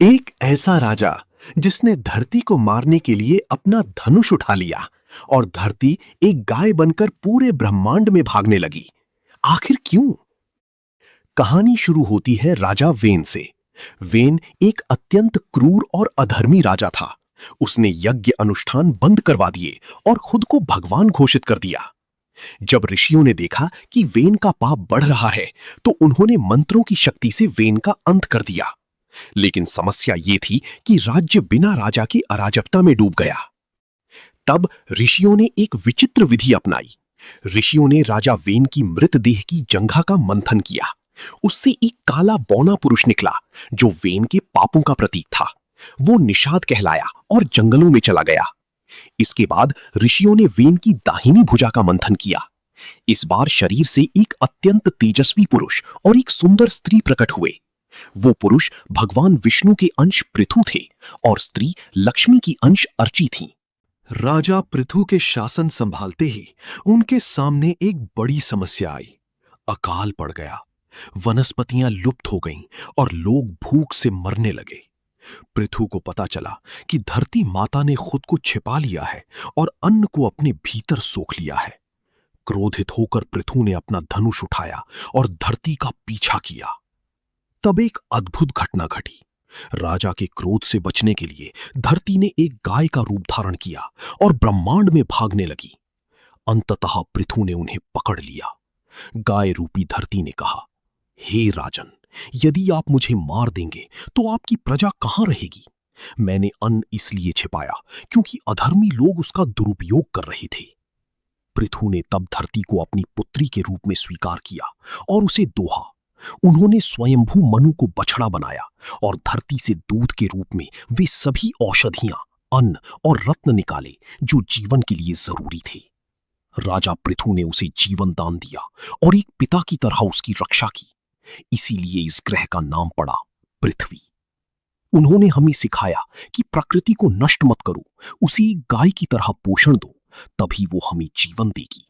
एक ऐसा राजा जिसने धरती को मारने के लिए अपना धनुष उठा लिया और धरती एक गाय बनकर पूरे ब्रह्मांड में भागने लगी। आखिर क्यों? कहानी शुरू होती है राजा वेन से। वेन एक अत्यंत क्रूर और अधर्मी राजा था। उसने यज्ञ अनुष्ठान बंद करवा दिए और खुद को भगवान घोषित कर दिया। जब ऋषियों ने देखा कि वेन का पाप बढ़ रहा है, तो उन्होंने मंत्रों की शक्ति से वेन का अंत कर दिया। लेकिन समस्या यह थी कि राज्य बिना राजा की अराजकता में डूब गया। तब ऋषियों ने एक विचित्र विधि अपनाई। ऋषियों ने राजा वेन की मृतदेह की जंघा का मंथन किया। उससे एक काला बौना पुरुष निकला जो वेन के पापों का प्रतीक था। वो निषाद कहलाया और जंगलों में चला गया। इसके बाद ऋषियों ने वेन की दाहिनी भुजा का मंथन किया। इस बार शरीर से एक अत्यंत तेजस्वी पुरुष और एक सुंदर स्त्री प्रकट हुए। वो पुरुष भगवान विष्णु के अंश पृथु थे और स्त्री लक्ष्मी की अंश अर्ची थी। राजा पृथु के शासन संभालते ही उनके सामने एक बड़ी समस्या आई। अकाल पड़ गया, वनस्पतियां लुप्त हो गईं और लोग भूख से मरने लगे। पृथु को पता चला कि धरती माता ने खुद को छिपा लिया है और अन्न को अपने भीतर सोख लिया है। क्रोधित होकर पृथु ने अपना धनुष उठाया और धरती का पीछा किया। तब एक अद्भुत घटना घटी। राजा के क्रोध से बचने के लिए धरती ने एक गाय का रूप धारण किया और ब्रह्मांड में भागने लगी। अंततः पृथु ने उन्हें पकड़ लिया। गाय रूपी धरती ने कहा, हे राजन, यदि आप मुझे मार देंगे तो आपकी प्रजा कहां रहेगी? मैंने अन्न इसलिए छिपाया क्योंकि अधर्मी लोग उसका दुरुपयोग कर रहे थे। पृथु ने तब धरती को अपनी पुत्री के रूप में स्वीकार किया और उसे दोहा। उन्होंने स्वयंभू मनु को बछड़ा बनाया और धरती से दूध के रूप में वे सभी औषधियां, अन्न और रत्न निकाले जो जीवन के लिए जरूरी थे। राजा पृथु ने उसे जीवन दान दिया और एक पिता की तरह उसकी रक्षा की। इसीलिए इस ग्रह का नाम पड़ा पृथ्वी। उन्होंने हमें सिखाया कि प्रकृति को नष्ट मत करो, उसे एक गाय की तरह पोषण दो, तभी वो हमें जीवन देगी।